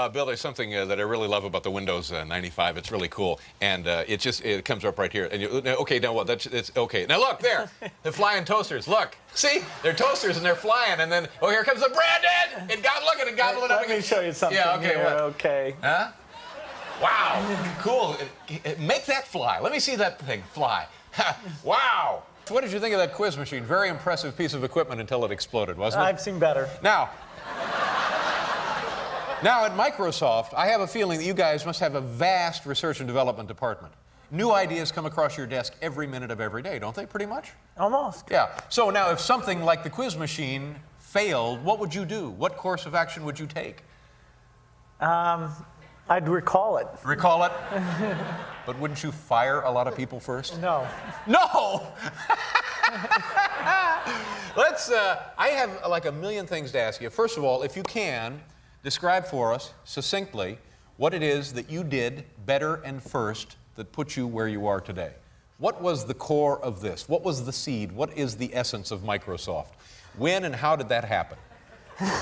Bill, there's something that I really love about the Windows 95. It's really cool, and it comes up right here. And okay, now what? It's okay. Now look there, the flying toasters. Look, see, they're toasters and they're flying, and then here comes the Brandon. It got look at it gobbling up. Let me show you something. Yeah, okay, here. what? Okay. Huh? Wow, cool. Make that fly. Let me see that thing fly. Wow. So what did you think of that quiz machine? Very impressive piece of equipment until it exploded, wasn't it? I've seen better. Now at Microsoft, I have a feeling that you guys must have a vast research and development department. New ideas come across your desk every minute of every day, don't they, pretty much? Almost. Yeah. So now if something like the quiz machine failed, what would you do? What course of action would you take? I'd recall it. Recall it? But wouldn't you fire a lot of people first? No. No! I have like a million things to ask you. First of all, if you can, describe for us succinctly what it is that you did better and first that put you where you are today. What was the core of this? What was the seed? What is the essence of Microsoft? When and how did that happen?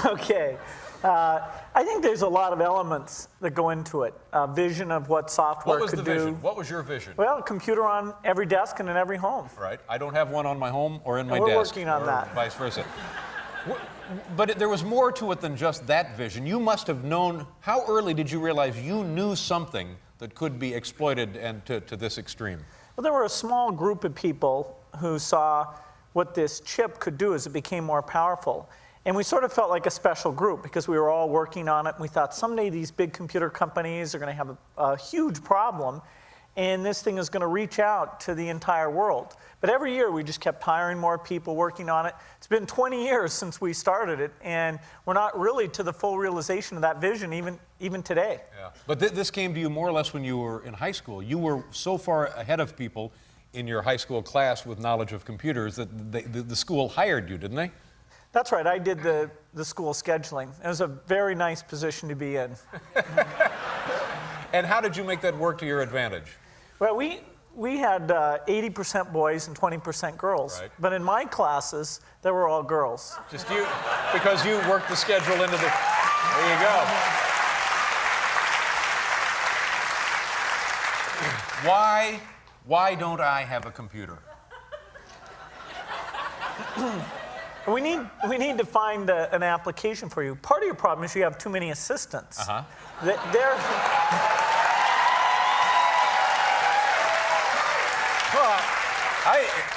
Okay. I think there's a lot of elements that go into it. Vision of what software could do. What was the vision? What was your vision? Well, a computer on every desk and in every home. Right. I don't have one on my home or in my desk. We're working on that. Vice versa. But there was more to it than just that vision. You must have known, how early did you realize you knew something that could be exploited and to this extreme? Well, there were a small group of people who saw what this chip could do as it became more powerful. And we sort of felt like a special group because we were all working on it. And we thought someday these big computer companies are going to have a huge problem, and this thing is going to reach out to the entire world. But every year we just kept hiring more people working on it. It's been 20 years since we started it, and we're not really to the full realization of that vision even today. Yeah. But this came to you more or less when you were in high school. You were so far ahead of people in your high school class with knowledge of computers that the school hired you, didn't they? That's right. I did the school scheduling. It was a very nice position to be in. And how did you make that work to your advantage? Well, we had 80% boys and 20% girls. Right. But in my classes, they were all girls. Just you, because you worked the schedule into the... There you go. Why don't I have a computer? We need to find an application for you. Part of your problem is you have too many assistants. Uh-huh.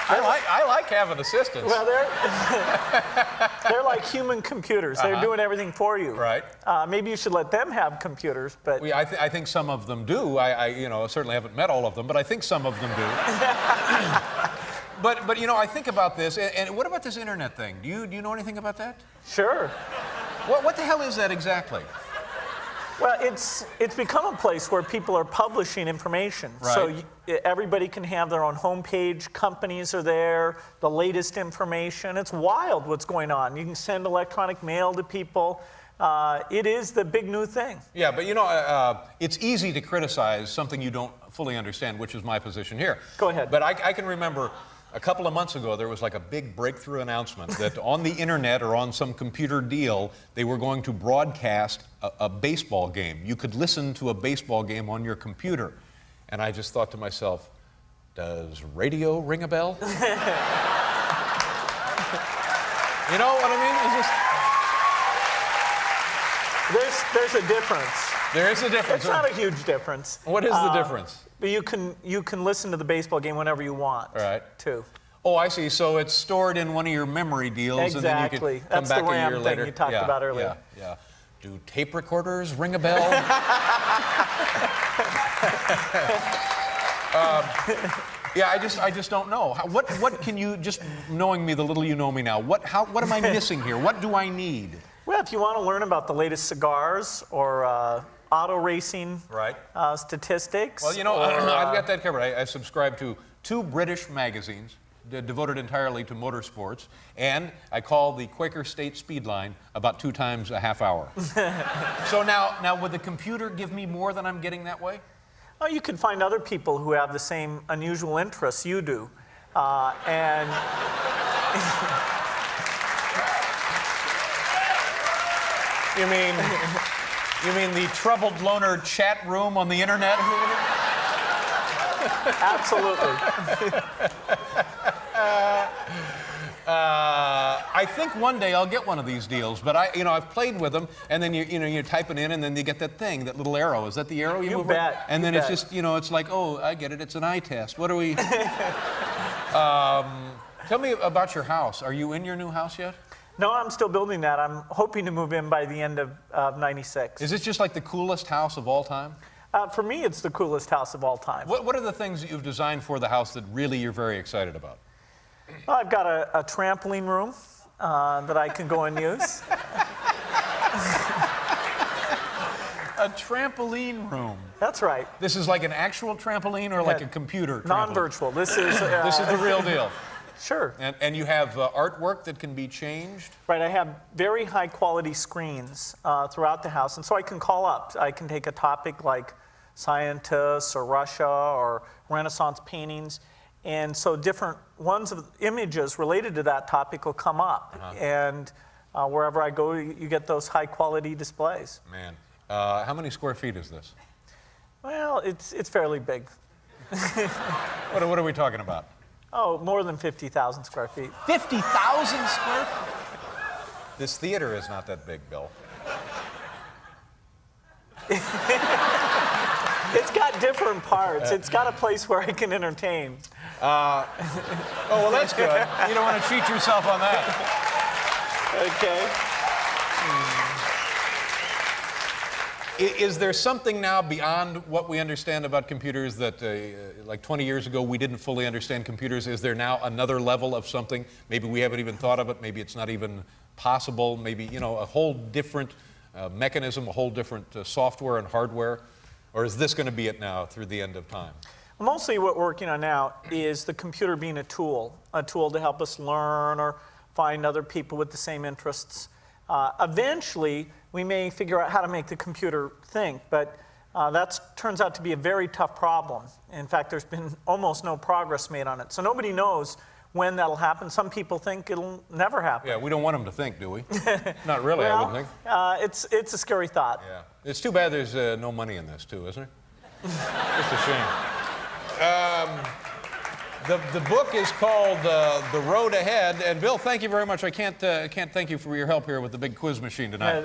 I like having assistants. Well, they're like human computers. They're doing everything for you. Right. Maybe you should let them have computers, but... I think some of them do. I certainly haven't met all of them, but I think some of them do. But I think about this, and what about this internet thing? Do you know anything about that? Sure. What the hell is that exactly? Well, it's become a place where people are publishing information. Right. So everybody can have their own homepage. Companies are there, the latest information. It's wild what's going on. You can send electronic mail to people. It is the big new thing. Yeah, but it's easy to criticize something you don't fully understand, which is my position here. Go ahead. But I can remember a couple of months ago, there was like a big breakthrough announcement that on the internet or on some computer deal, they were going to broadcast a baseball game. You could listen to a baseball game on your computer. And I just thought to myself, does radio ring a bell? You know what I mean? There's a difference. There is a difference. It's not a huge difference. What is the difference? But you can listen to the baseball game whenever you want. Right. Too. Oh, I see. So it's stored in one of your memory deals, Exactly. and then you can come That's back the a year RAM later. thing you talked about earlier. Yeah. Do tape recorders ring a bell? I just don't know. What can you, just knowing me, the little you know me now, what am I missing here? What do I need? Well, if you want to learn about the latest cigars or auto racing statistics. Well, I've got that covered. I subscribe to 2 British magazines devoted entirely to motorsports, and I call the Quaker State Speed Line about 2 times a half hour. So now, would the computer give me more than I'm getting that way? Oh, you can find other people who have the same unusual interests you do, and. You mean You mean the troubled loner chat room on the internet? Absolutely. I think one day I'll get one of these deals, but I've played with them, and then you're typing in, and then you get that thing, that little arrow. Is that the arrow you move? Bet. And then you it's bet. just, it's like, oh, I get it. It's an eye test. What are we? Tell me about your house. Are you in your new house yet? No, I'm still building that. I'm hoping to move in by the end of '96. Is it just like the coolest house of all time? For me, it's the coolest house of all time. What are the things that you've designed for the house that really you're very excited about? Well, I've got a trampoline room that I can go and use. A trampoline room. That's right. This is like an actual trampoline or like a computer trampoline? Non-virtual. This is This is the real deal. Sure. And you have artwork that can be changed? Right, I have very high quality screens throughout the house, and so I can call up. I can take a topic like scientists or Russia or Renaissance paintings, and so different ones of images related to that topic will come up. And wherever I go, you get those high quality displays. Man, how many square feet is this? Well, it's fairly big. What are we talking about? Oh, more than 50,000 square feet. 50,000 square feet? This theater is not that big, Bill. It's got different parts. It's got a place where I can entertain. Oh, well, that's good. You don't want to cheat yourself on that. Okay. Is there something now beyond what we understand about computers that, like 20 years ago, we didn't fully understand computers? Is there now another level of something? Maybe we haven't even thought of it. Maybe it's not even possible. Maybe, a whole different mechanism, a whole different software and hardware? Or is this going to be it now through the end of time? Mostly what we're working on now is the computer being a tool to help us learn or find other people with the same interests. Eventually, we may figure out how to make the computer think, but that turns out to be a very tough problem. In fact, there's been almost no progress made on it. So nobody knows when that'll happen. Some people think it'll never happen. Yeah, we don't want them to think, do we? Not really, I wouldn't think. It's a scary thought. Yeah. It's too bad there's no money in this, too, isn't it? Just a shame. The book is called The Road Ahead. And Bill, thank you very much. I can't thank you for your help here with the big quiz machine tonight.